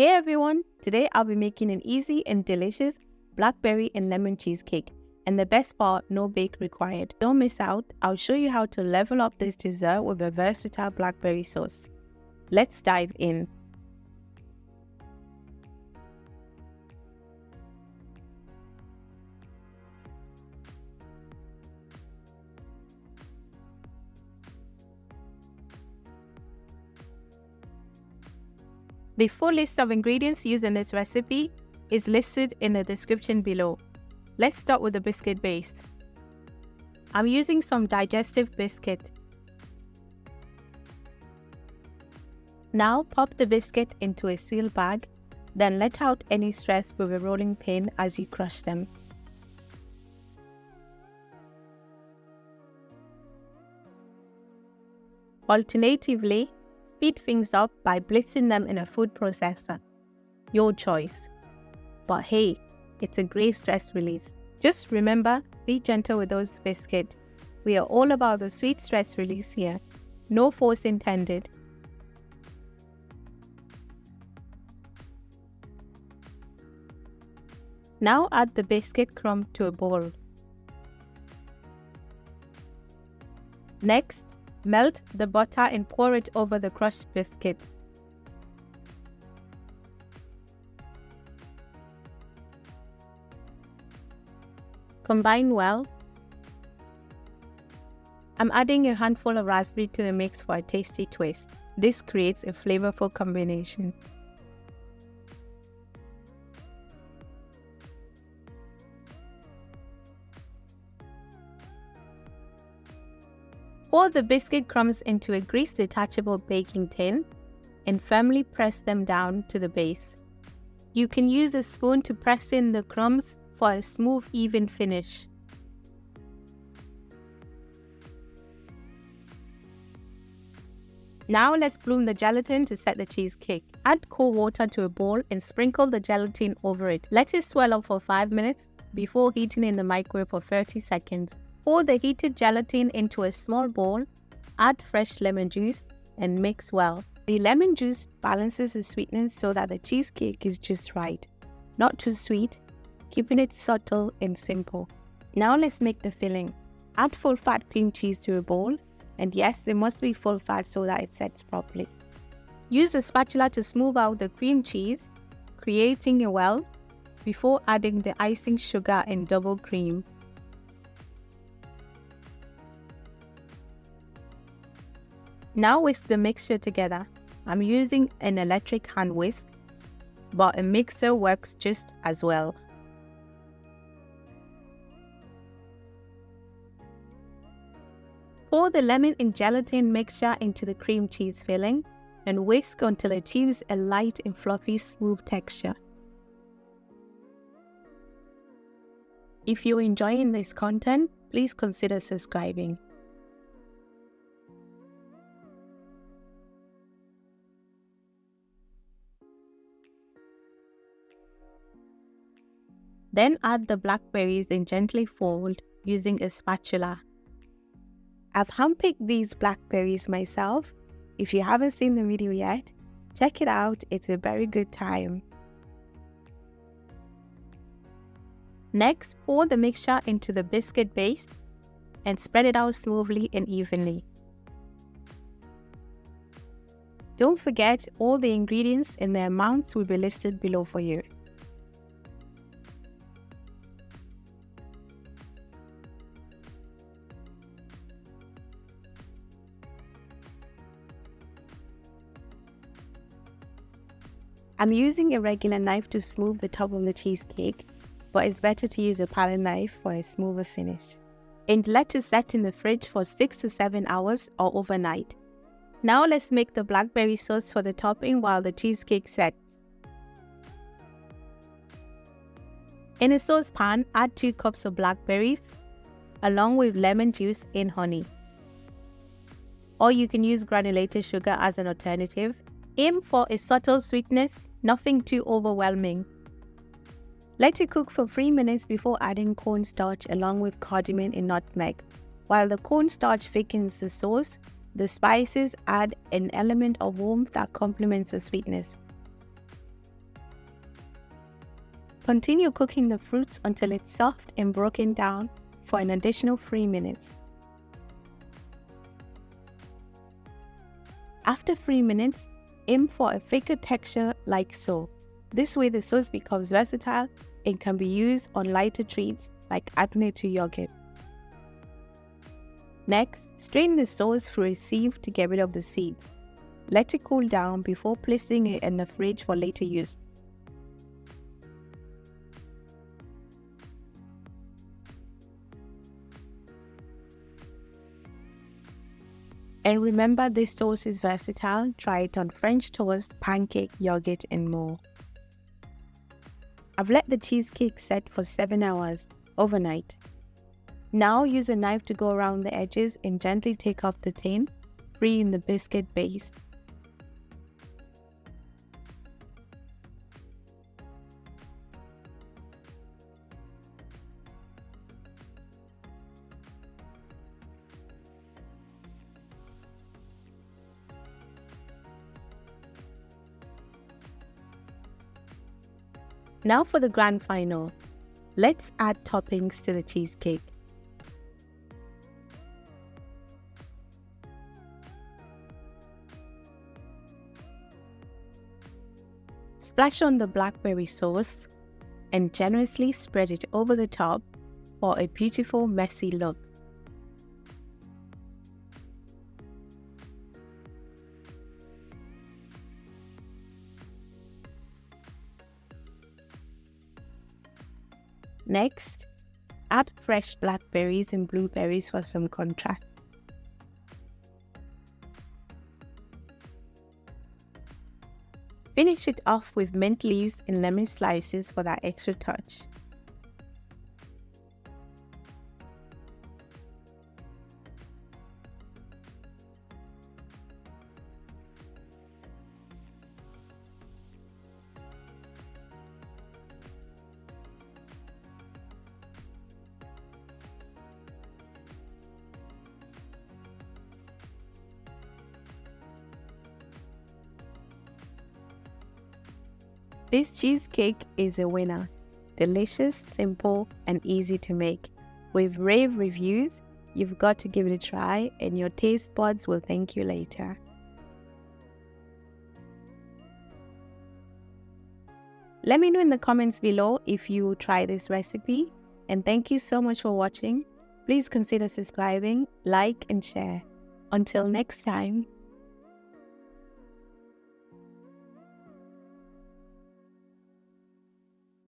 Hey everyone, today I'll be making an easy and delicious blackberry and lemon cheesecake. And the best part, no bake required. Don't miss out, I'll show you how to level up this dessert with a versatile blackberry sauce. Let's dive in. The full list of ingredients used in this recipe is listed in the description below. Let's start with the biscuit base. I'm using some Digestive biscuit. Now pop the biscuit into a sealed bag, then let out any stress with a rolling pin as you crush them. Alternatively, speed things up by blitzing them in a food processor. Your choice. But hey, it's a great stress release. Just remember, be gentle with those biscuits. We are all about the sweet stress release here. No force intended. Now add the biscuit crumb to a bowl. Next, melt the butter and pour it over the crushed biscuit. Combine well. I'm adding a handful of raspberry to the mix for a tasty twist. This creates a flavorful combination. Pour the biscuit crumbs into a grease-detachable baking tin and firmly press them down to the base. You can use a spoon to press in the crumbs for a smooth, even finish. Now let's bloom the gelatin to set the cheesecake. Add cold water to a bowl and sprinkle the gelatin over it. Let it swell up for 5 minutes before heating in the microwave for 30 seconds. Pour the heated gelatin into a small bowl, add fresh lemon juice, and mix well. The lemon juice balances the sweetness so that the cheesecake is just right. Not too sweet, keeping it subtle and simple. Now let's make the filling. Add full fat cream cheese to a bowl, and yes, it must be full fat so that it sets properly. Use a spatula to smooth out the cream cheese, creating a well, before adding the icing sugar and double cream. Now whisk the mixture together. I'm using an electric hand whisk, but a mixer works just as well. Pour the lemon and gelatin mixture into the cream cheese filling and whisk until it achieves a light and fluffy smooth texture. If you're enjoying this content, please consider subscribing. Then add the blackberries and gently fold using a spatula. I've handpicked these blackberries myself. If you haven't seen the video yet, check it out, it's a very good time. Next, pour the mixture into the biscuit base and spread it out smoothly and evenly. Don't forget, all the ingredients and the amounts will be listed below for you. I'm using a regular knife to smooth the top of the cheesecake, but it's better to use a palette knife for a smoother finish. And let it set in the fridge for 6 to 7 hours or overnight. Now let's make the blackberry sauce for the topping while the cheesecake sets. In a saucepan, add 2 cups of blackberries, along with lemon juice and honey. Or you can use granulated sugar as an alternative. Aim for a subtle sweetness, nothing too overwhelming. Let it cook for 3 minutes before adding cornstarch along with cardamon and nutmeg. While the cornstarch thickens the sauce, the spices add an element of warmth that complements the sweetness. Continue cooking the fruits until it's soft and broken down for an additional 3 minutes. After 3 minutes, aim for a thicker texture like so. This way the sauce becomes versatile and can be used on lighter treats like acne to yogurt. Next, strain the sauce through a sieve to get rid of the seeds. Let it cool down before placing it in the fridge for later use. And remember, this sauce is versatile. Try it on French toast, pancake, yogurt, and more. I've let the cheesecake set for 7 hours overnight. Now use a knife to go around the edges and gently take off the tin, freeing the biscuit base. Now for the grand final. Let's add toppings to the cheesecake. Splash on the blackberry sauce and generously spread it over the top for a beautiful messy look. Next, add fresh blackberries and blueberries for some contrast. Finish it off with mint leaves and lemon slices for that extra touch. This cheesecake is a winner. Delicious, simple, and easy to make. With rave reviews, you've got to give it a try and your taste buds will thank you later. Let me know in the comments below if you try this recipe, and thank you so much for watching. Please consider subscribing, like, and share. Until next time.